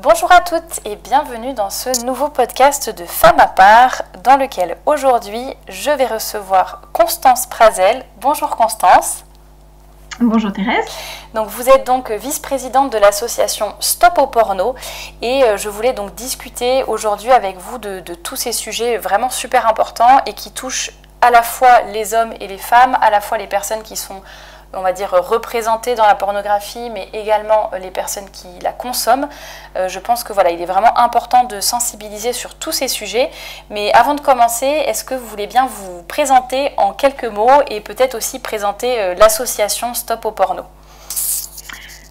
Bonjour à toutes et bienvenue dans ce nouveau podcast de Femmes à part dans lequel aujourd'hui je vais recevoir Constance Prazel. Bonjour Constance. Bonjour Thérèse. Donc vous êtes donc vice-présidente de l'association Stop au porno et je voulais donc discuter aujourd'hui avec vous de tous ces sujets vraiment super importants et qui touchent à la fois les hommes et les femmes, à la fois les personnes qui sont, on va dire, représentées dans la pornographie, mais également les personnes qui la consomment. Je pense que voilà, il est vraiment important de sensibiliser sur tous ces sujets. Mais avant de commencer, est-ce que vous voulez bien vous présenter en quelques mots et peut-être aussi présenter l'association Stop au porno ?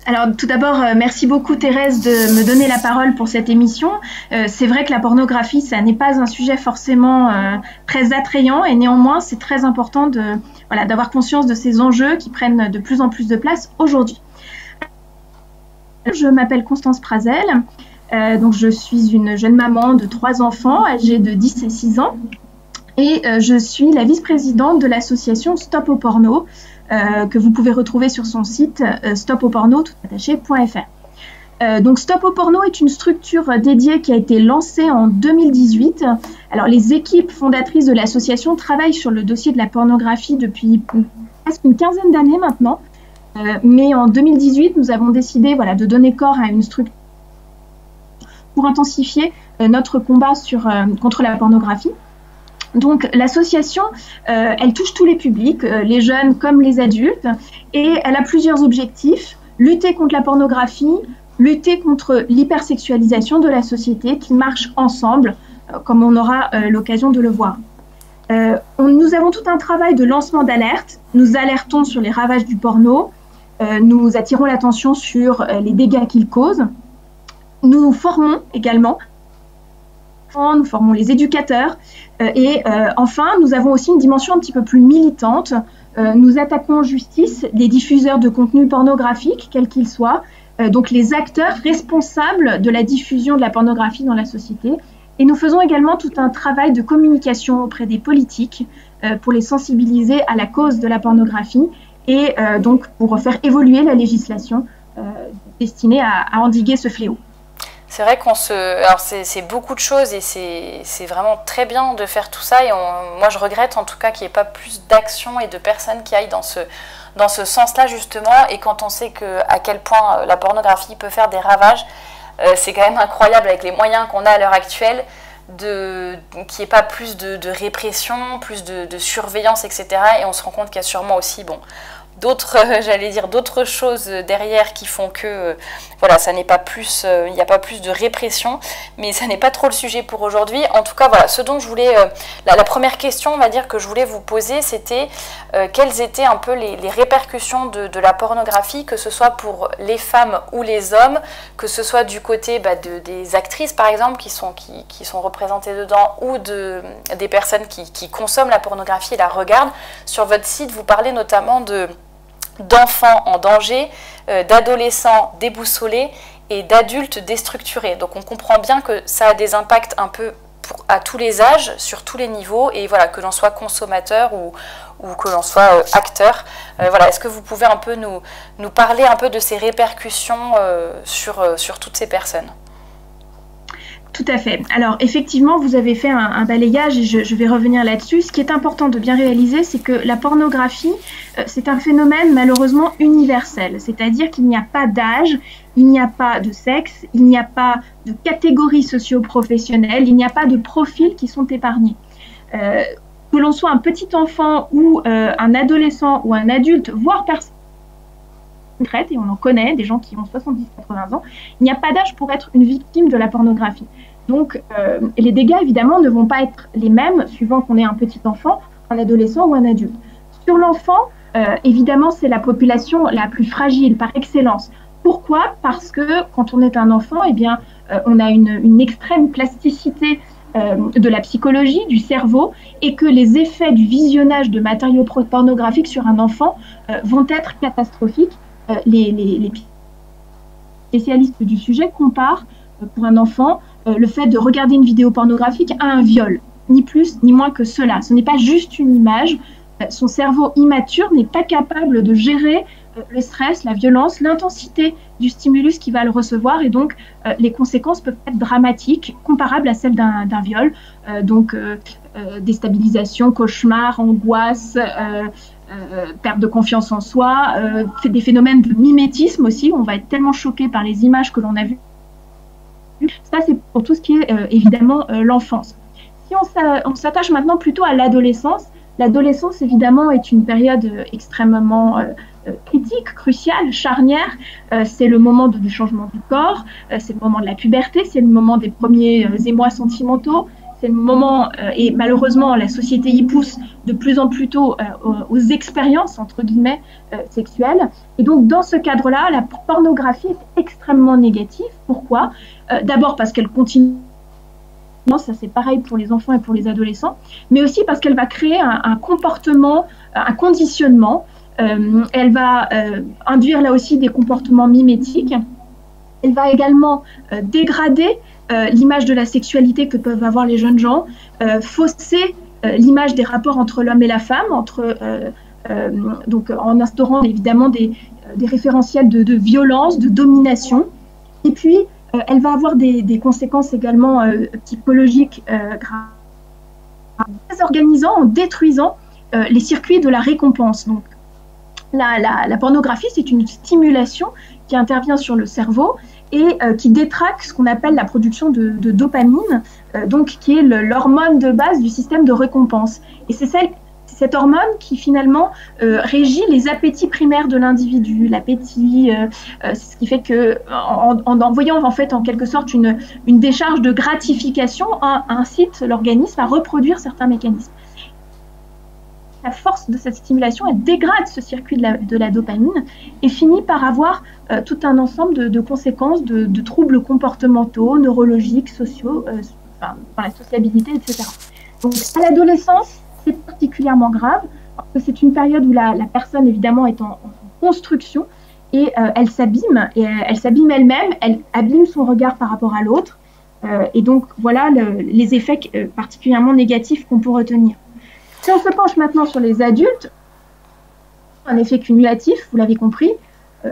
Alors tout d'abord, merci beaucoup Thérèse de me donner la parole pour cette émission. C'est vrai que la pornographie, ça n'est pas un sujet forcément très attrayant et néanmoins, c'est très important d'avoir conscience de ces enjeux qui prennent de plus en plus de place aujourd'hui. Je m'appelle Constance Prazel, donc je suis une jeune maman de 3 enfants âgés de 10 et 6 ans et je suis la vice-présidente de l'association Stop au porno, que vous pouvez retrouver sur son site stopoporno.fr. Donc Stop au porno est une structure dédiée qui a été lancée en 2018. Alors les équipes fondatrices de l'association travaillent sur le dossier de la pornographie depuis presque une quinzaine d'années maintenant. Mais en 2018, nous avons décidé de donner corps à une structure pour intensifier notre combat contre la pornographie. Donc l'association, elle touche tous les publics, les jeunes comme les adultes, et elle a plusieurs objectifs: lutter contre la pornographie, lutter contre l'hypersexualisation de la société, qui marchent ensemble, comme on aura l'occasion de le voir. Nous avons tout un travail de lancement d'alerte. Nous alertons sur les ravages du porno, nous attirons l'attention sur les dégâts qu'il cause. Nous formons également. Nous formons les éducateurs et enfin, nous avons aussi une dimension un petit peu plus militante. Nous attaquons en justice les diffuseurs de contenu pornographique, quels qu'ils soient, donc les acteurs responsables de la diffusion de la pornographie dans la société. Et nous faisons également tout un travail de communication auprès des politiques pour les sensibiliser à la cause de la pornographie et donc pour faire évoluer la législation destinée à endiguer ce fléau. C'est vrai alors c'est beaucoup de choses et c'est vraiment très bien de faire tout ça et moi je regrette en tout cas qu'il n'y ait pas plus d'action et de personnes qui aillent dans ce sens-là justement, et quand on sait à quel point la pornographie peut faire des ravages, c'est quand même incroyable avec les moyens qu'on a à l'heure actuelle qu'il n'y ait pas plus de répression, plus de surveillance, etc. Et on se rend compte qu'il y a sûrement aussi d'autres choses derrière qui font que ça n'est pas plus, il n'y a pas plus de répression, mais ça n'est pas trop le sujet pour aujourd'hui. En tout cas, ce dont je voulais, la première question, on va dire, que je voulais vous poser, c'était quelles étaient un peu les répercussions de la pornographie, que ce soit pour les femmes ou les hommes, que ce soit du côté des actrices par exemple qui sont représentées dedans, ou des personnes qui consomment la pornographie et la regardent. Sur votre site, vous parlez notamment d'enfants en danger, d'adolescents déboussolés et d'adultes déstructurés. Donc on comprend bien que ça a des impacts un peu à tous les âges, sur tous les niveaux, et que l'on soit consommateur ou que l'on soit acteur. Est-ce que vous pouvez un peu nous parler un peu de ces répercussions sur toutes ces personnes ? Tout à fait. Alors effectivement, vous avez fait un balayage et je vais revenir là-dessus. Ce qui est important de bien réaliser, c'est que la pornographie, c'est un phénomène malheureusement universel. C'est-à-dire qu'il n'y a pas d'âge, il n'y a pas de sexe, il n'y a pas de catégories socio-professionnelles, il n'y a pas de profils qui sont épargnés. Que l'on soit un petit enfant ou un adolescent ou un adulte, voire personne concrète, et on en connaît, des gens qui ont 70-80 ans, il n'y a pas d'âge pour être une victime de la pornographie. Donc, les dégâts, évidemment, ne vont pas être les mêmes suivant qu'on est un petit enfant, un adolescent ou un adulte. Sur l'enfant, évidemment, c'est la population la plus fragile par excellence. Pourquoi ? Parce que quand on est un enfant, on a une extrême plasticité de la psychologie, du cerveau, et que les effets du visionnage de matériaux pornographiques sur un enfant vont être catastrophiques. Les spécialistes du sujet comparent pour un enfant le fait de regarder une vidéo pornographique à un viol, ni plus ni moins que cela. Ce n'est pas juste une image, son cerveau immature n'est pas capable de gérer le stress, la violence, l'intensité du stimulus qui va le recevoir, et donc les conséquences peuvent être dramatiques, comparables à celles d'un viol. Déstabilisation, cauchemar, angoisse, perte de confiance en soi, des phénomènes de mimétisme aussi, où on va être tellement choqué par les images que l'on a vues. Ça, c'est pour tout ce qui est évidemment l'enfance. Si on s'attache maintenant plutôt à l'adolescence, l'adolescence évidemment est une période extrêmement critique, cruciale, charnière. C'est le moment du changement du corps, c'est le moment de la puberté, c'est le moment des premiers émois sentimentaux, c'est le moment, et malheureusement la société y pousse de plus en plus tôt aux expériences entre guillemets sexuelles. Et donc dans ce cadre-là, la pornographie est extrêmement négative. Pourquoi ? D'abord parce qu'elle continue, ça c'est pareil pour les enfants et pour les adolescents, mais aussi parce qu'elle va créer un comportement, un conditionnement. Elle va induire là aussi des comportements mimétiques. Elle va également dégrader l'image de la sexualité que peuvent avoir les jeunes gens, fausser l'image des rapports entre l'homme et la femme, donc en instaurant évidemment des référentiels de violence, de domination. Et puis, elle va avoir des conséquences également psychologiques graves, en désorganisant, en détruisant les circuits de la récompense. Donc, la pornographie, c'est une stimulation qui intervient sur le cerveau et qui détraque ce qu'on appelle la production de dopamine, donc qui est l'hormone de base du système de récompense. Et c'est cette hormone qui finalement régit les appétits primaires de l'individu, l'appétit, c'est ce qui fait que en envoyant en fait en quelque sorte une décharge de gratification, incite l'organisme à reproduire certains mécanismes. La force de cette stimulation, elle dégrade ce circuit de la dopamine et finit par avoir tout un ensemble de conséquences, de troubles comportementaux, neurologiques, sociaux, dans la sociabilité, etc. Donc à l'adolescence, c'est particulièrement grave parce que c'est une période où la personne évidemment est en construction et elle s'abîme elle-même, elle abîme son regard par rapport à l'autre et donc voilà les effets particulièrement négatifs qu'on peut retenir. Si on se penche maintenant sur les adultes, un effet cumulatif, vous l'avez compris,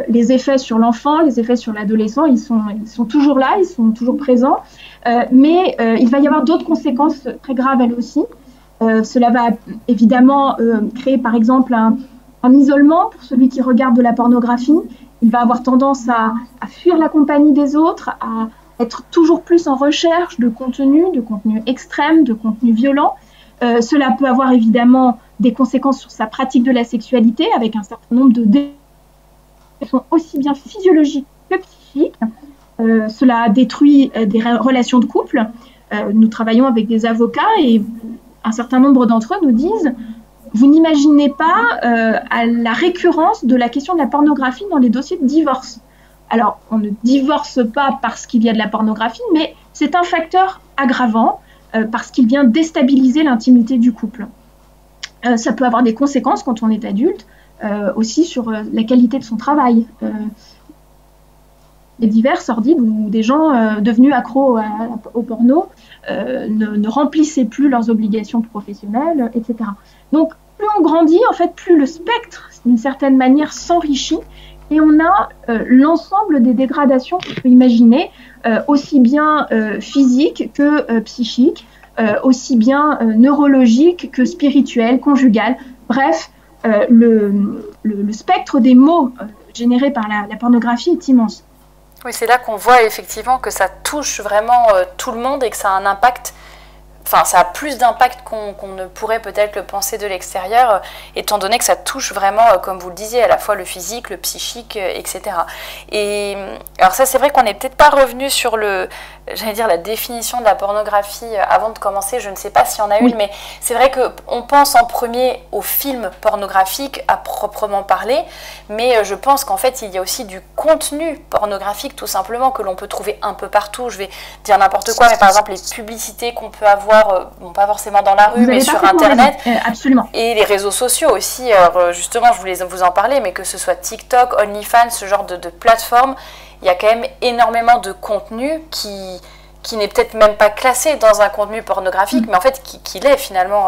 les effets sur l'enfant, les effets sur l'adolescent, ils sont toujours là, ils sont toujours présents, mais il va y avoir d'autres conséquences très graves elles aussi. Cela va évidemment créer par exemple un isolement pour celui qui regarde de la pornographie. Il va avoir tendance à fuir la compagnie des autres, à être toujours plus en recherche de contenu extrême, de contenu violent. Cela peut avoir évidemment des conséquences sur sa pratique de la sexualité avec un certain nombre de défauts qui sont aussi bien physiologiques que psychiques. Cela détruit des relations de couple. Nous travaillons avec des avocats et un certain nombre d'entre eux nous disent « Vous n'imaginez pas à la récurrence de la question de la pornographie dans les dossiers de divorce. » Alors, on ne divorce pas parce qu'il y a de la pornographie, mais c'est un facteur aggravant parce qu'il vient déstabiliser l'intimité du couple. Ça peut avoir des conséquences quand on est adulte, aussi sur la qualité de son travail. Les divers sordides où des gens devenus accros au porno ne remplissaient plus leurs obligations professionnelles, etc. Donc, plus on grandit, en fait, plus le spectre, d'une certaine manière, s'enrichit et on a l'ensemble des dégradations qu'on peut imaginer, aussi bien physiques que psychiques, aussi bien neurologiques que spirituelles, conjugales. Bref, le spectre des maux générés par la pornographie est immense. Oui, c'est là qu'on voit effectivement que ça touche vraiment tout le monde et que ça a un impact, enfin ça a plus d'impact qu'on ne pourrait peut-être le penser de l'extérieur, étant donné que ça touche vraiment, comme vous le disiez, à la fois le physique, le psychique, etc. Et alors ça, c'est vrai qu'on n'est peut-être pas revenu sur la définition de la pornographie avant de commencer, je ne sais pas s'il y en a une, mais c'est vrai qu'on pense en premier aux films pornographiques à proprement parler, mais je pense qu'en fait il y a aussi du contenu pornographique tout simplement que l'on peut trouver un peu partout. Je vais dire n'importe quoi, mais par exemple les publicités qu'on peut avoir, bon, pas forcément dans la rue, mais sur Internet, absolument. Et les réseaux sociaux aussi, alors justement je voulais vous en parler, mais que ce soit TikTok, OnlyFans, ce genre de plateforme, il y a quand même énormément de contenu qui n'est peut-être même pas classé dans un contenu pornographique, mais en fait qui l'est finalement,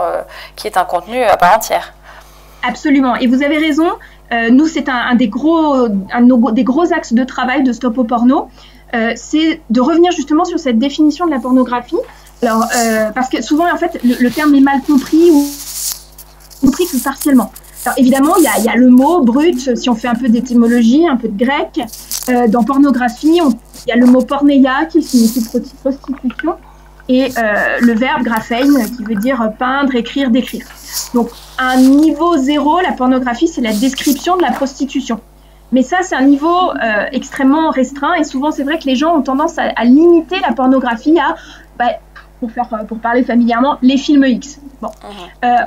qui est un contenu à part entière. Absolument, et vous avez raison, Nous, c'est un des gros axes de travail de Stop au porno, c'est de revenir justement sur cette définition de la pornographie. Alors, parce que souvent, en fait, le terme est mal compris ou compris que partiellement. Alors, évidemment, il y a le mot brut, si on fait un peu d'étymologie, un peu de grec. Dans pornographie, il y a le mot porneia qui signifie prostitution et le verbe graphein qui veut dire peindre, écrire, décrire. Donc, à un niveau 0, la pornographie, c'est la description de la prostitution. Mais ça, c'est un niveau extrêmement restreint et souvent, c'est vrai que les gens ont tendance à limiter la pornographie à, pour parler familièrement, les films X. Bon.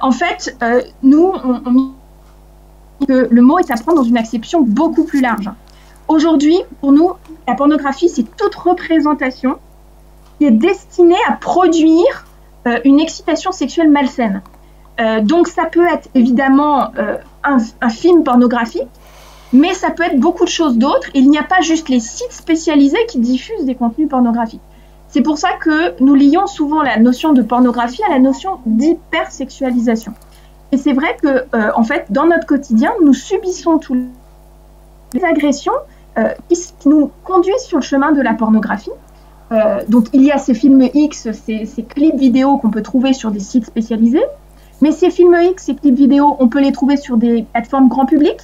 En fait, nous, on met que le mot est à prendre dans une acception beaucoup plus large. Aujourd'hui, pour nous, la pornographie, c'est toute représentation qui est destinée à produire une excitation sexuelle malsaine. Donc, ça peut être évidemment un film pornographique, mais ça peut être beaucoup de choses d'autres. Il n'y a pas juste les sites spécialisés qui diffusent des contenus pornographiques. C'est pour ça que nous lions souvent la notion de pornographie à la notion d'hypersexualisation. Et c'est vrai que, en fait, dans notre quotidien, nous subissons toutes les agressions qui nous conduisent sur le chemin de la pornographie. Donc, il y a ces films X, ces clips vidéo qu'on peut trouver sur des sites spécialisés. Mais ces films X, ces clips vidéo, on peut les trouver sur des plateformes grand public.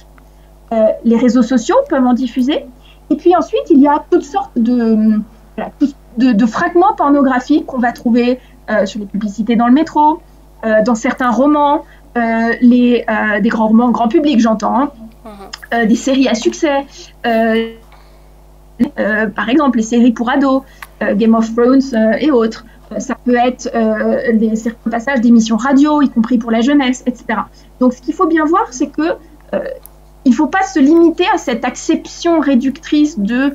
Les réseaux sociaux peuvent en diffuser. Et puis ensuite, il y a toutes sortes de fragments pornographiques qu'on va trouver sur les publicités dans le métro, dans certains romans, des grands romans grand public, j'entends, des séries à succès, par exemple les séries pour ados, Game of Thrones et autres. Ça peut être certains passages d'émissions radio, y compris pour la jeunesse, etc. Donc ce qu'il faut bien voir, c'est que il ne faut pas se limiter à cette acception réductrice de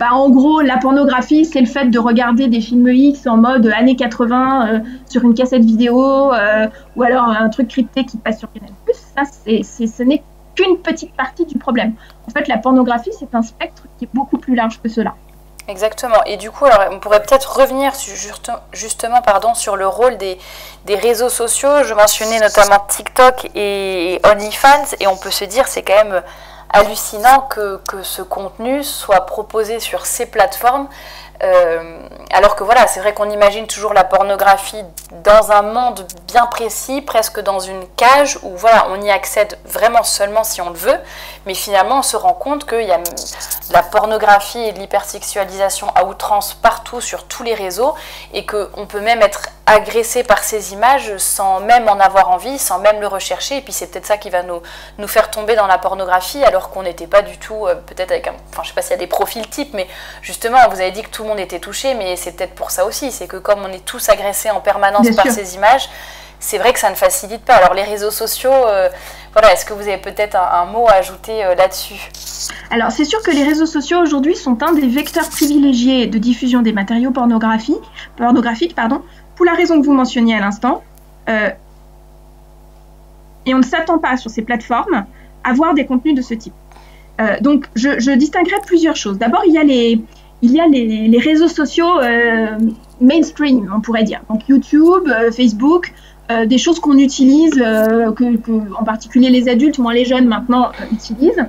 en gros, la pornographie, c'est le fait de regarder des films X en mode années 80 sur une cassette vidéo ou alors un truc crypté qui passe sur Canal+. Ça, ce n'est qu'une petite partie du problème. En fait, la pornographie, c'est un spectre qui est beaucoup plus large que cela. Exactement. Et du coup, alors, on pourrait peut-être revenir justement sur le rôle des réseaux sociaux. Je mentionnais notamment TikTok et OnlyFans, et on peut se dire c'est quand même hallucinant que ce contenu soit proposé sur ces plateformes, alors que voilà, c'est vrai qu'on imagine toujours la pornographie dans un monde bien précis, presque dans une cage où voilà, on y accède vraiment seulement si on le veut, mais finalement on se rend compte qu'il y a de la pornographie et de l'hypersexualisation à outrance partout sur tous les réseaux et qu'on peut même être agressé par ces images sans même en avoir envie, sans même le rechercher, et puis c'est peut-être ça qui va nous faire tomber dans la pornographie alors qu'on n'était pas du tout, peut-être avec je sais pas s'il y a des profils types, mais justement vous avez dit que tout le monde était touché, mais c'est peut-être pour ça aussi, c'est que comme on est tous agressés en permanence par ces images, c'est vrai que ça ne facilite pas. Alors les réseaux sociaux, est-ce que vous avez peut-être un mot à ajouter là-dessus ? Alors c'est sûr que les réseaux sociaux aujourd'hui sont un des vecteurs privilégiés de diffusion des matériaux pornographiques, pour la raison que vous mentionniez à l'instant. Et on ne s'attend pas sur ces plateformes à voir des contenus de ce type. Donc je distinguerai plusieurs choses. D'abord, il y a les réseaux sociaux mainstream, on pourrait dire. Donc YouTube, Facebook, des choses qu'on utilise, en particulier les adultes, moins les jeunes maintenant utilisent.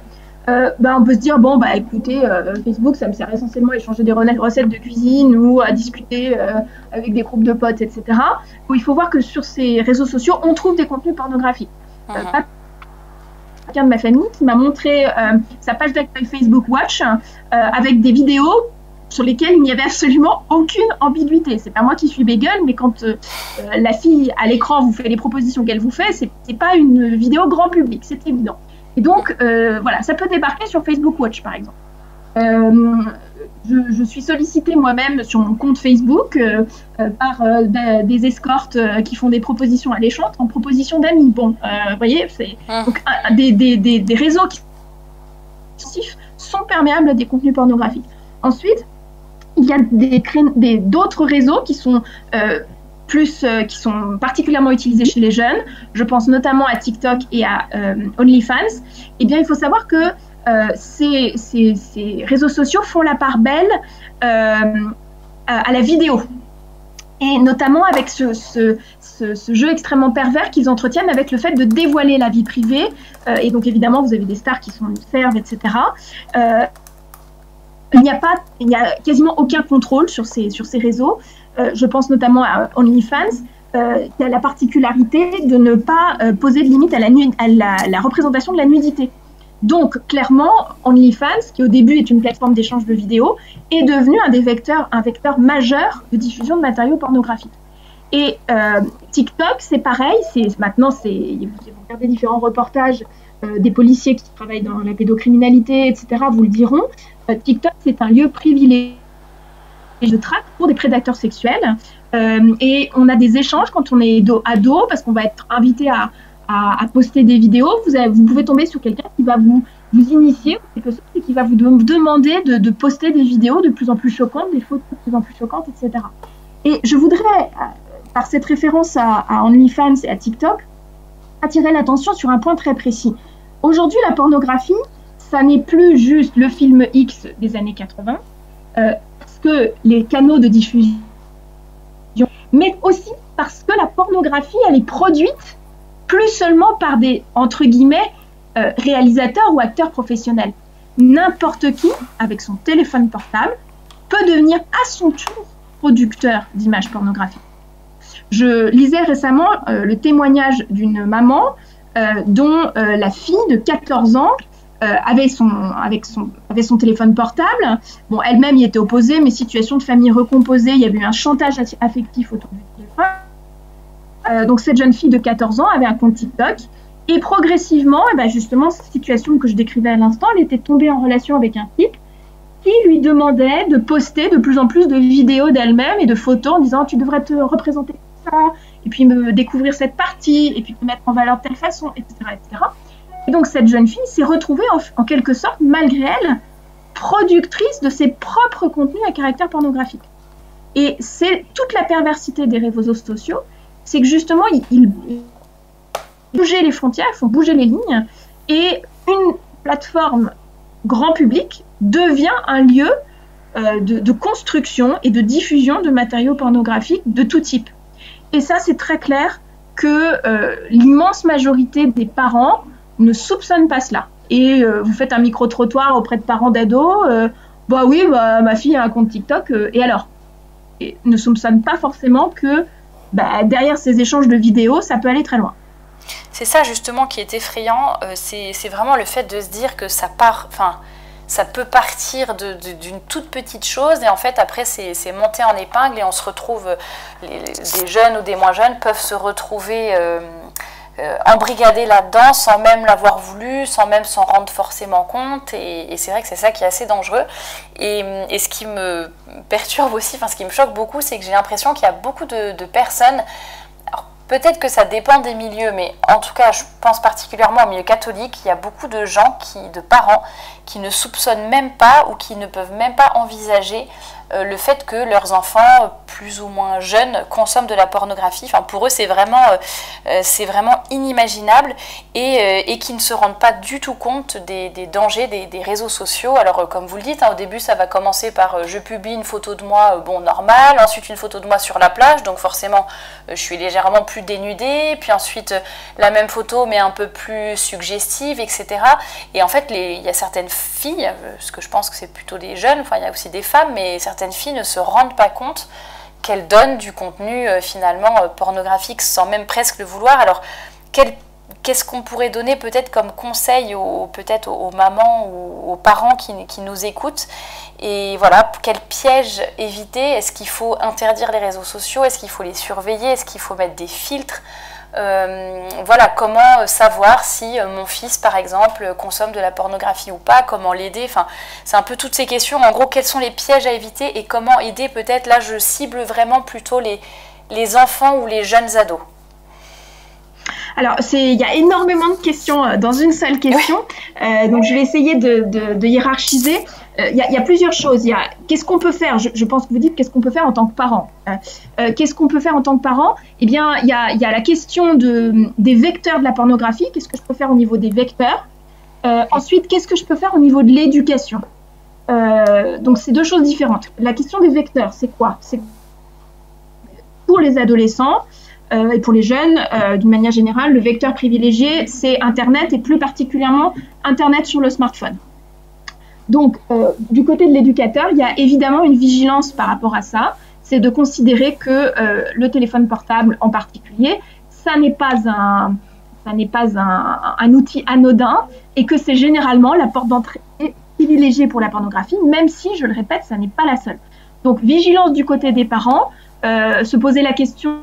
On peut se dire, écoutez, Facebook, ça me sert essentiellement à échanger des recettes de cuisine ou à discuter avec des groupes de potes, etc. Où il faut voir que sur ces réseaux sociaux, on trouve des contenus pornographiques. Quelqu'un de ma famille qui m'a montré sa page d'accueil Facebook Watch avec des vidéos sur lesquelles il n'y avait absolument aucune ambiguïté. C'est pas moi qui suis bégueule, mais quand la fille à l'écran vous fait les propositions qu'elle vous fait, c'est pas une vidéo grand public, c'est évident. Et donc, ça peut débarquer sur Facebook Watch, par exemple. Je suis sollicitée moi-même sur mon compte Facebook par des escortes qui font des propositions alléchantes en proposition d'amis. Vous voyez, c'est donc des réseaux qui sont perméables à des contenus pornographiques. Ensuite, il y a d'autres réseaux qui sont qui sont particulièrement utilisés chez les jeunes. Je pense notamment à TikTok et à OnlyFans. Eh bien, il faut savoir que ces réseaux sociaux font la part belle à la vidéo. et notamment avec ce jeu extrêmement pervers qu'ils entretiennent avec le fait de dévoiler la vie privée. Et donc évidemment, vous avez des stars qui sont ferves, etc. Il n'y a quasiment aucun contrôle sur ces réseaux. Je pense notamment à OnlyFans, qui a la particularité de ne pas poser de limite à la représentation de la nudité. Donc, clairement, OnlyFans, qui au début est une plateforme d'échange de vidéos, est devenu un vecteur majeur de diffusion de matériaux pornographiques. Et TikTok, c'est pareil. Maintenant, vous regardez différents reportages des policiers qui travaillent dans la pédocriminalité, etc., vous le diront. TikTok, c'est un lieu privilégié de traque pour des prédateurs sexuels. Et on a des échanges quand on est ado, parce qu'on va être invité à poster des vidéos. Vous pouvez tomber sur quelqu'un qui va vous initier quelque chose et qui va vous demander de poster des vidéos de plus en plus choquantes, des photos de plus en plus choquantes, etc. Et je voudrais, par cette référence à OnlyFans et à TikTok, attirer l'attention sur un point très précis. Aujourd'hui, la pornographie, ça n'est plus juste le film X des années 80, parce que les canaux de diffusion, mais aussi parce que la pornographie, elle est produite plus seulement par des, entre guillemets, réalisateurs ou acteurs professionnels. N'importe qui, avec son téléphone portable, peut devenir à son tour producteur d'images pornographiques. Je lisais récemment le témoignage d'une maman dont la fille de 14 ans avait son téléphone portable. Bon, elle-même y était opposée, mais situation de famille recomposée, il y avait eu un chantage affectif autour du téléphone. Donc cette jeune fille de 14 ans avait un compte TikTok et progressivement, justement, cette situation que je décrivais à l'instant, elle était tombée en relation avec un type qui lui demandait de poster de plus en plus de vidéos d'elle-même et de photos en disant tu devrais te représenter comme ça, et puis me découvrir cette partie, et puis te mettre en valeur de telle façon, etc. etc. Et donc cette jeune fille s'est retrouvée en quelque sorte, malgré elle, productrice de ses propres contenus à caractère pornographique. Et c'est toute la perversité des réseaux sociaux, c'est que justement, ils bouger les frontières, il faut bouger les lignes, et une plateforme grand public devient un lieu de construction et de diffusion de matériaux pornographiques de tout type. Et ça, c'est très clair que l'immense majorité des parents ne soupçonnent pas cela. Et vous faites un micro-trottoir auprès de parents d'ados, ma fille a un compte TikTok, et alors? Et ne soupçonnent pas forcément que derrière ces échanges de vidéos, ça peut aller très loin. C'est ça justement qui est effrayant, c'est vraiment le fait de se dire que ça peut partir d'une toute petite chose et en fait après c'est monté en épingle et on se retrouve, des jeunes ou des moins jeunes peuvent se retrouver embrigadés là-dedans sans même l'avoir voulu, sans même s'en rendre forcément compte et c'est vrai que c'est ça qui est assez dangereux et ce qui me perturbe aussi, ce qui me choque beaucoup, c'est que j'ai l'impression qu'il y a beaucoup de personnes. Peut-être que ça dépend des milieux, mais en tout cas, je pense particulièrement au milieu catholique, il y a beaucoup de gens, de parents, qui ne soupçonnent même pas ou qui ne peuvent même pas envisager le fait que leurs enfants, plus ou moins jeunes, consomment de la pornographie. Enfin, pour eux, c'est vraiment inimaginable et qui ne se rendent pas du tout compte des dangers des réseaux sociaux. Alors, comme vous le dites, au début, ça va commencer par je publie une photo de moi, normal, ensuite une photo de moi sur la plage, donc forcément, je suis légèrement plus dénudée, puis ensuite la même photo, mais un peu plus suggestive, etc. Et en fait, il y a certaines filles, parce que je pense que c'est plutôt des jeunes, il y a aussi des femmes, mais certaines filles ne se rendent pas compte qu'elles donnent du contenu finalement pornographique sans même presque le vouloir. Alors, qu'est-ce qu'on pourrait donner peut-être comme conseil peut-être aux mamans ou aux parents qui nous écoutent? Et voilà, quel piège éviter? Est-ce qu'il faut interdire les réseaux sociaux? Est-ce qu'il faut les surveiller? Est-ce qu'il faut mettre des filtres? Voilà, comment savoir si mon fils, par exemple, consomme de la pornographie ou pas, comment l'aider, enfin, c'est un peu toutes ces questions. En gros, quels sont les pièges à éviter et comment aider peut-être, là, je cible vraiment plutôt les enfants ou les jeunes ados. Alors, il y a énormément de questions dans une seule question, donc je vais essayer de hiérarchiser. Il y a plusieurs choses. Qu'est-ce qu'on peut faire? Je pense que vous dites qu'est-ce qu'on peut faire en tant que parent. Qu'est-ce qu'on peut faire en tant que parent? Eh bien, il y a la question des vecteurs de la pornographie. Qu'est-ce que je peux faire au niveau des vecteurs? Ensuite, qu'est-ce que je peux faire au niveau de l'éducation? Donc, c'est deux choses différentes. La question des vecteurs, c'est quoi? pour les adolescents et pour les jeunes, d'une manière générale, le vecteur privilégié, c'est Internet et plus particulièrement Internet sur le smartphone. Donc, du côté de l'éducateur, il y a évidemment une vigilance par rapport à ça. C'est de considérer que le téléphone portable en particulier, ça n'est pas un outil anodin et que c'est généralement la porte d'entrée privilégiée pour la pornographie, même si, je le répète, ça n'est pas la seule. Donc, vigilance du côté des parents, se poser la question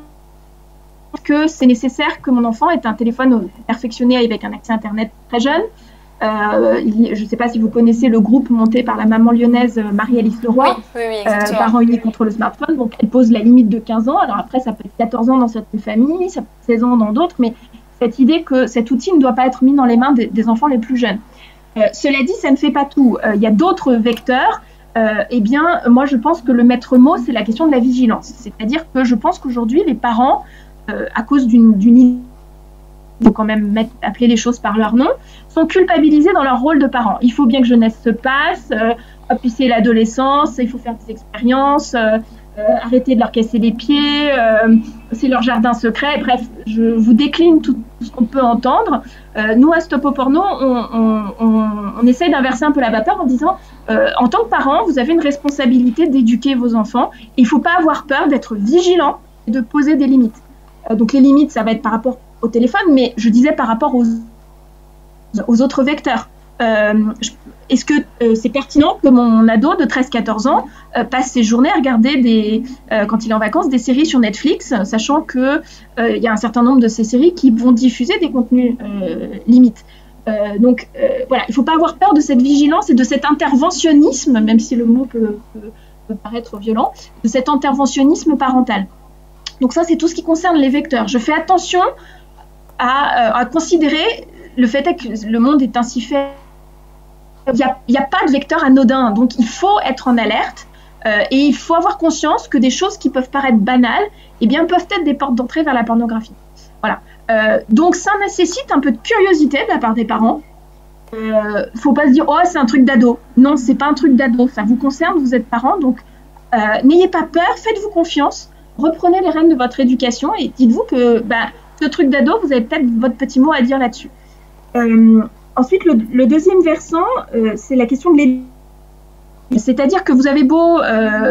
que c'est nécessaire que mon enfant ait un téléphone perfectionné avec un accès Internet très jeune. Je ne sais pas si vous connaissez le groupe monté par la maman lyonnaise Marie-Alice Leroy, Parents unis contre le smartphone. Donc, elle pose la limite de 15 ans. Alors après, ça peut être 14 ans dans certaines familles, ça peut être 16 ans dans d'autres, mais cette idée que cet outil ne doit pas être mis dans les mains des enfants les plus jeunes. Cela dit, ça ne fait pas tout. Il y a d'autres vecteurs. Eh bien, moi, je pense que le maître mot, c'est la question de la vigilance. C'est-à-dire que je pense qu'aujourd'hui, les parents, à cause d'une il faut quand même appeler les choses par leur nom, sont culpabilisés dans leur rôle de parents. Il faut bien que jeunesse se passe, puis c'est l'adolescence, il faut faire des expériences, arrêter de leur casser les pieds, c'est leur jardin secret. Bref, je vous décline tout ce qu'on peut entendre. Nous, à Stop au porno, on essaye d'inverser un peu la vapeur en disant, en tant que parent, vous avez une responsabilité d'éduquer vos enfants. Il ne faut pas avoir peur d'être vigilant et de poser des limites. Donc les limites, ça va être par rapport au téléphone, mais je disais par rapport aux autres vecteurs. Est-ce que c'est pertinent que mon ado de 13-14 ans passe ses journées à regarder, quand il est en vacances, des séries sur Netflix, sachant qu'il y a un certain nombre de ces séries qui vont diffuser des contenus limites. Donc voilà, il ne faut pas avoir peur de cette vigilance et de cet interventionnisme, même si le mot peut paraître violent, de cet interventionnisme parental. Donc ça, c'est tout ce qui concerne les vecteurs. Je fais attention à considérer le fait que le monde est ainsi fait. Il n'y a pas de vecteur anodin, donc il faut être en alerte et il faut avoir conscience que des choses qui peuvent paraître banales, eh bien, peuvent être des portes d'entrée vers la pornographie. Voilà. Donc ça nécessite un peu de curiosité de la part des parents. Faut pas se dire « Oh, c'est un truc d'ado ». Non, c'est pas un truc d'ado, ça vous concerne, vous êtes parents, donc n'ayez pas peur, faites-vous confiance, reprenez les rênes de votre éducation et dites-vous que ce truc d'ado, vous avez peut-être votre petit mot à dire là-dessus. Ensuite, le deuxième versant, c'est la question de l'éducation. C'est-à-dire que vous avez beau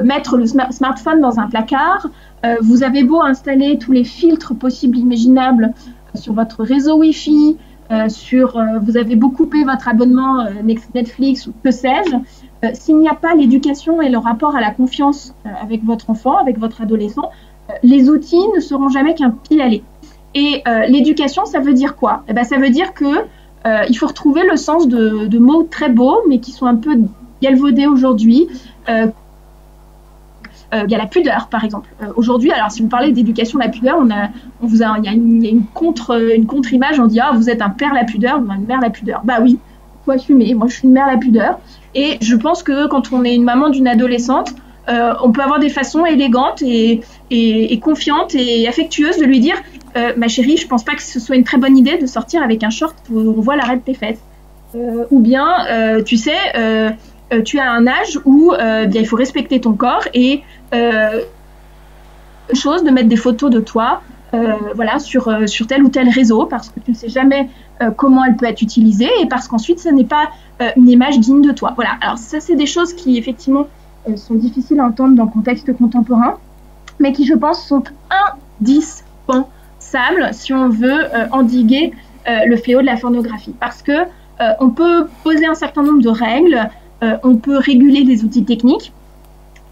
mettre le smartphone dans un placard, vous avez beau installer tous les filtres possibles, imaginables sur votre réseau Wi-Fi, vous avez beau couper votre abonnement Netflix ou que sais-je, s'il n'y a pas l'éducation et le rapport à la confiance avec votre enfant, avec votre adolescent, les outils ne seront jamais qu'un pis-aller. Et l'éducation, ça veut dire quoi ? Ça veut dire que il faut retrouver le sens de mots très beaux, mais qui sont un peu galvaudés aujourd'hui. Il y a la pudeur, par exemple. Aujourd'hui, alors si vous parlez d'éducation de la pudeur, il y a une contre-image, on dit « Ah, vous êtes un père la pudeur, une mère la pudeur ». Bah oui, faut assumer, moi je suis une mère la pudeur. Et je pense que quand on est une maman d'une adolescente, on peut avoir des façons élégantes et confiantes et affectueuses de lui dire ma chérie, je pense pas que ce soit une très bonne idée de sortir avec un short où on voit l'arrêt de tes fesses. Ou bien, tu sais, tu as un âge où il faut respecter ton corps et chose de mettre des photos de toi voilà, sur tel ou tel réseau parce que tu ne sais jamais comment elle peut être utilisée et parce qu'ensuite, ce n'est pas une image digne de toi. Voilà, alors ça, c'est des choses qui, effectivement, sont difficiles à entendre dans le contexte contemporain, mais qui, je pense, sont indispensables si on veut endiguer le fléau de la pornographie. Parce que on peut poser un certain nombre de règles, on peut réguler des outils techniques,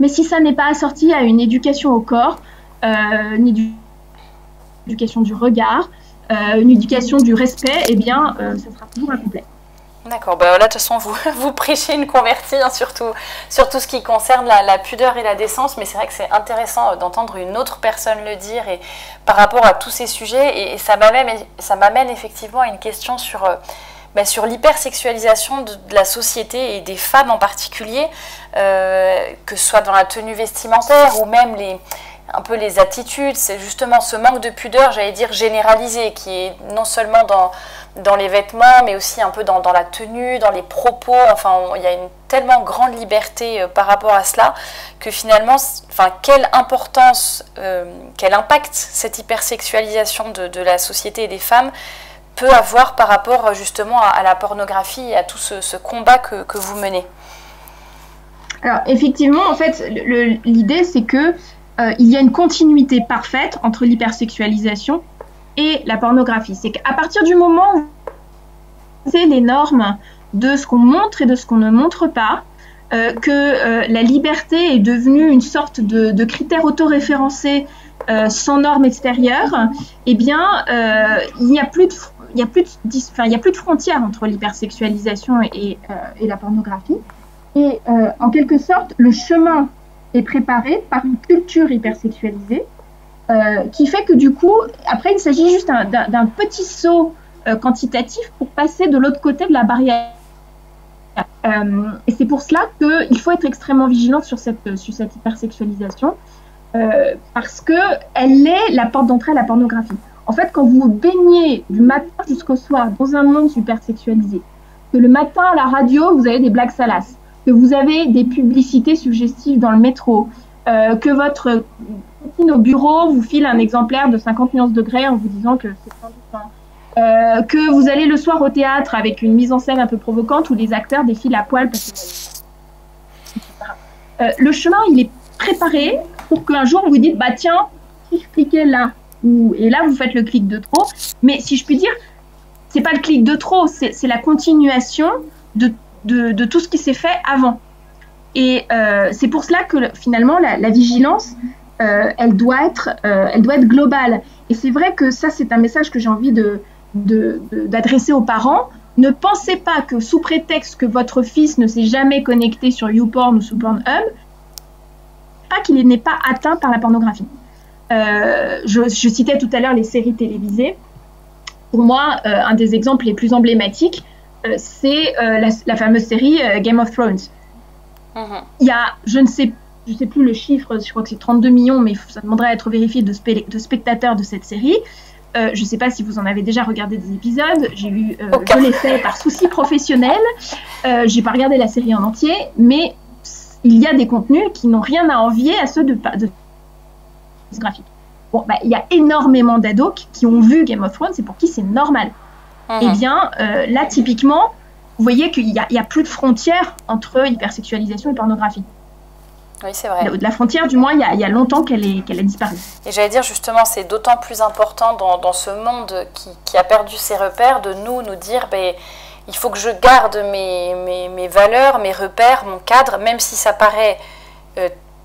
mais si ça n'est pas assorti à une éducation au corps, une éducation du regard, une éducation du respect, eh bien, ça sera toujours incomplet. D'accord, là de toute façon vous prêchez une convertie hein, sur tout ce qui concerne la pudeur et la décence, mais c'est vrai que c'est intéressant d'entendre une autre personne le dire et par rapport à tous ces sujets et ça m'amène effectivement à une question sur l'hypersexualisation de la société et des femmes en particulier, que ce soit dans la tenue vestimentaire ou même un peu les attitudes, c'est justement ce manque de pudeur, j'allais dire généralisé, qui est non seulement dans les vêtements, mais aussi un peu dans la tenue, dans les propos. Enfin, il y a une tellement grande liberté par rapport à cela que finalement, enfin, quelle importance, quel impact cette hypersexualisation de la société et des femmes peut avoir par rapport justement à la pornographie et à tout ce combat que vous menez. Alors effectivement, en fait, l'idée c'est que il y a une continuité parfaite entre l'hypersexualisation et la pornographie. C'est qu'à partir du moment où c'est les normes de ce qu'on montre et de ce qu'on ne montre pas, que la liberté est devenue une sorte de critère autoréférencé sans normes extérieures, eh bien, il n'y a plus de frontières entre l'hypersexualisation et la pornographie. Et en quelque sorte, le chemin est préparé par une culture hypersexualisée qui fait que du coup, après, il s'agit juste d'un petit saut quantitatif pour passer de l'autre côté de la barrière. Et c'est pour cela qu'il faut être extrêmement vigilante sur cette hypersexualisation parce qu'elle est la porte d'entrée à la pornographie. En fait, quand vous baignez du matin jusqu'au soir dans un monde hypersexualisé, que le matin à la radio, vous avez des blagues salaces, que vous avez des publicités suggestives dans le métro, que votre copine au bureau vous file un exemplaire de 50 nuances degrés en vous disant que c'est pas du pain, que vous allez le soir au théâtre avec une mise en scène un peu provocante où les acteurs défilent à poil parce que le chemin il est préparé pour qu'un jour vous dites bah tiens si je cliquais là et là vous faites le clic de trop, mais si je puis dire c'est pas le clic de trop, c'est la continuation de tout ce qui s'est fait avant. Et c'est pour cela que finalement la vigilance, elle doit être globale. Et c'est vrai que ça, c'est un message que j'ai envie d'adresser aux parents. Ne pensez pas que sous prétexte que votre fils ne s'est jamais connecté sur YouPorn ou sur Pornhub, pas qu'il n'est pas atteint par la pornographie. Je citais tout à l'heure les séries télévisées. Pour moi, un des exemples les plus emblématiques, c'est la fameuse série Game of Thrones. Il y a, je ne sais plus le chiffre, je crois que c'est 32 millions, mais ça demanderait à être vérifié de spectateurs de cette série. Je ne sais pas si vous en avez déjà regardé des épisodes. Je l'ai fait par souci professionnel. Je n'ai pas regardé la série en entier, mais il y a des contenus qui n'ont rien à envier à ceux de graphique. Bon, il y a énormément d'ados qui ont vu Game of Thrones, c'est pour qui c'est normal. Eh bien, là, typiquement, vous voyez qu'il n'y a plus de frontière entre hypersexualisation et pornographie. Oui, c'est vrai. La frontière, du moins, il y a longtemps qu'elle a disparu. Et j'allais dire, justement, c'est d'autant plus important dans ce monde qui a perdu ses repères de nous dire, il faut que je garde mes valeurs, mes repères, mon cadre, même si ça paraît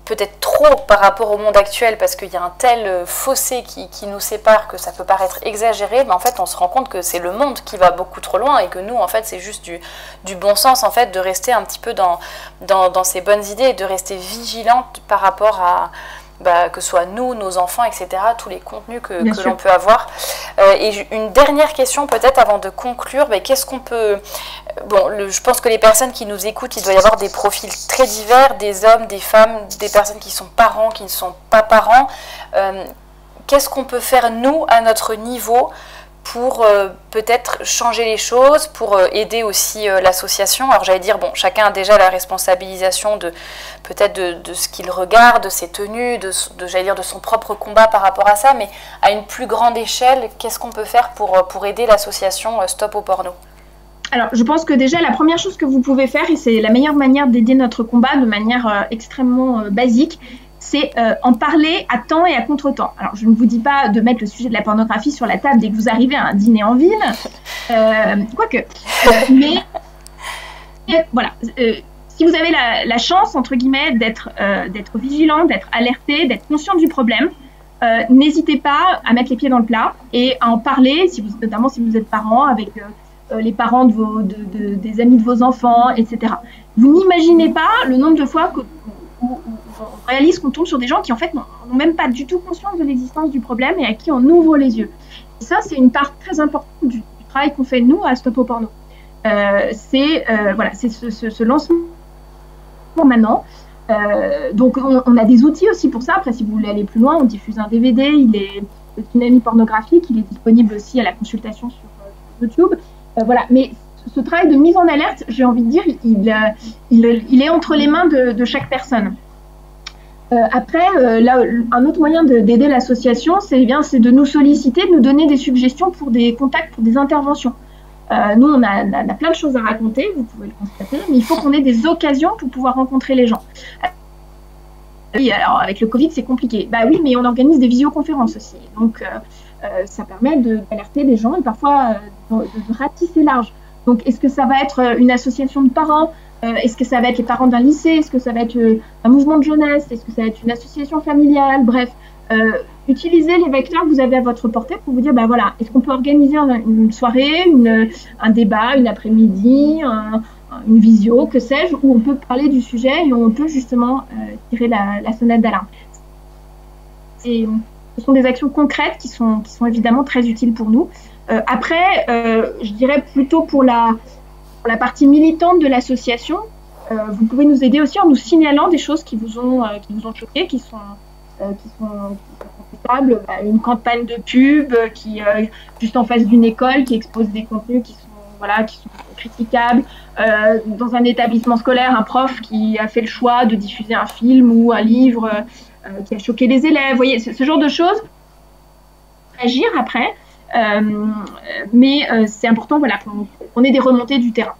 peut-être trop par rapport au monde actuel, parce qu'il y a un tel fossé qui nous sépare que ça peut paraître exagéré, mais en fait on se rend compte que c'est le monde qui va beaucoup trop loin et que nous en fait c'est juste du bon sens en fait de rester un petit peu dans ces bonnes idées et de rester vigilante par rapport à que ce soit nous, nos enfants, etc., tous les contenus que l'on peut avoir. Et une dernière question peut-être avant de conclure, qu'est-ce qu'on peut... je pense que les personnes qui nous écoutent, il doit y avoir des profils très divers, des hommes, des femmes, des personnes qui sont parents, qui ne sont pas parents. Qu'est-ce qu'on peut faire nous, à notre niveau, pour peut-être changer les choses, pour aider aussi l'association. Alors j'allais dire, chacun a déjà la responsabilisation peut-être de ce qu'il regarde, de ses tenues, j'allais dire de son propre combat par rapport à ça, mais à une plus grande échelle, qu'est-ce qu'on peut faire pour aider l'association Stop au porno ? Alors, je pense que déjà, la première chose que vous pouvez faire, et c'est la meilleure manière d'aider notre combat de manière extrêmement basique, c'est en parler à temps et à contre-temps. Alors, je ne vous dis pas de mettre le sujet de la pornographie sur la table dès que vous arrivez à un dîner en ville, quoique. Mais voilà, si vous avez la chance, entre guillemets, d'être vigilant, d'être alerté, d'être conscient du problème, n'hésitez pas à mettre les pieds dans le plat et à en parler, notamment si vous êtes parent, avec les parents des amis de vos enfants, etc. Vous n'imaginez pas le nombre de fois où on réalise qu'on tombe sur des gens qui en fait n'ont même pas du tout conscience de l'existence du problème et à qui on ouvre les yeux. Et ça, c'est une part très importante du travail qu'on fait nous à Stop au porno. C'est ce lancement maintenant Donc on a des outils aussi pour ça. Après, si vous voulez aller plus loin, on diffuse un DVD, le tsunami pornographique, il est disponible aussi à la consultation sur YouTube. Voilà, mais ce travail de mise en alerte, j'ai envie de dire, il est entre les mains de chaque personne. Après, là, un autre moyen d'aider l'association, c'est de nous solliciter, de nous donner des suggestions pour des contacts, pour des interventions. Nous, on a plein de choses à raconter, vous pouvez le constater, mais il faut qu'on ait des occasions pour pouvoir rencontrer les gens. Oui, alors avec le Covid, c'est compliqué. Bah oui, mais on organise des visioconférences aussi. Donc, ça permet d'alerter des gens et parfois de ratisser large. Donc, est-ce que ça va être une association de parents? Est-ce que ça va être les parents d'un lycée? Est-ce que ça va être un mouvement de jeunesse? Est-ce que ça va être une association familiale? Bref, utilisez les vecteurs que vous avez à votre portée pour vous dire, bah voilà, est-ce qu'on peut organiser une soirée, un débat, une après-midi, une visio, que sais-je, où on peut parler du sujet et où on peut justement tirer la sonnette d'alarme. Ce sont des actions concrètes qui sont évidemment très utiles pour nous. Après, je dirais plutôt pour la partie militante de l'association, vous pouvez nous aider aussi en nous signalant des choses qui vous ont choqué, qui sont contestables. Une campagne de pub qui juste en face d'une école qui expose des contenus qui sont critiquables. Dans un établissement scolaire, un prof qui a fait le choix de diffuser un film ou un livre qui a choqué les élèves. Vous voyez, ce genre de choses. Agir après. Mais c'est important qu'on ait des remontées du terrain.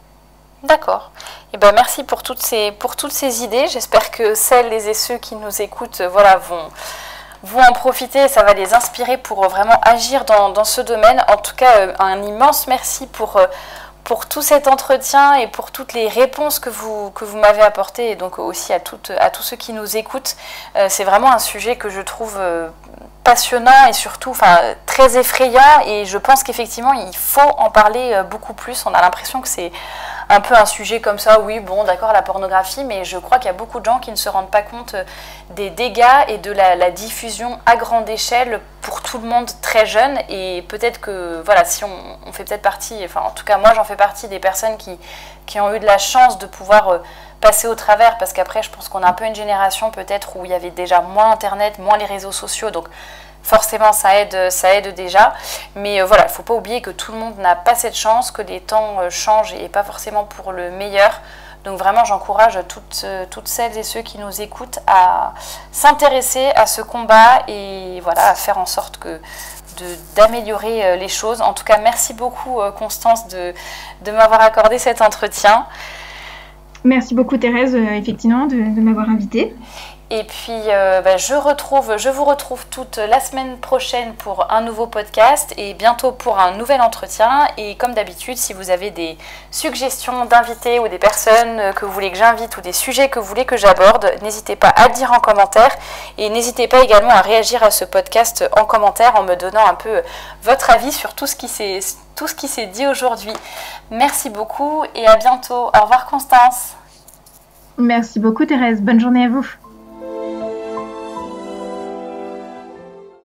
D'accord. Eh ben, merci pour toutes ces idées. J'espère que celles et ceux qui nous écoutent vont en profiter et ça va les inspirer pour vraiment agir dans ce domaine. En tout cas, un immense merci pour tout cet entretien et pour toutes les réponses que vous m'avez apportées et donc aussi à tous ceux qui nous écoutent. C'est vraiment un sujet que je trouve passionnant et surtout très effrayant et je pense qu'effectivement il faut en parler beaucoup plus. On a l'impression que c'est un peu un sujet comme ça, oui bon d'accord la pornographie, mais je crois qu'il y a beaucoup de gens qui ne se rendent pas compte des dégâts et de la diffusion à grande échelle pour tout le monde très jeune et peut-être que voilà si on fait peut-être partie, enfin en tout cas moi j'en fais partie des personnes qui ont eu de la chance de pouvoir passer au travers parce qu'après je pense qu'on a un peu une génération peut-être où il y avait déjà moins internet, moins les réseaux sociaux donc forcément ça aide déjà mais voilà il ne faut pas oublier que tout le monde n'a pas cette chance, que les temps changent et pas forcément pour le meilleur donc vraiment j'encourage toutes celles et ceux qui nous écoutent à s'intéresser à ce combat et voilà à faire en sorte d'améliorer les choses. En tout cas merci beaucoup Constance de m'avoir accordé cet entretien. Merci beaucoup Thérèse, effectivement, de m'avoir invitée. Et puis, je vous retrouve toute la semaine prochaine pour un nouveau podcast et bientôt pour un nouvel entretien. Et comme d'habitude, si vous avez des suggestions d'invités ou des personnes que vous voulez que j'invite ou des sujets que vous voulez que j'aborde, n'hésitez pas à le dire en commentaire. Et n'hésitez pas également à réagir à ce podcast en commentaire en me donnant un peu votre avis sur tout ce qui s'est dit aujourd'hui. Merci beaucoup et à bientôt. Au revoir Constance. Merci beaucoup Thérèse. Bonne journée à vous.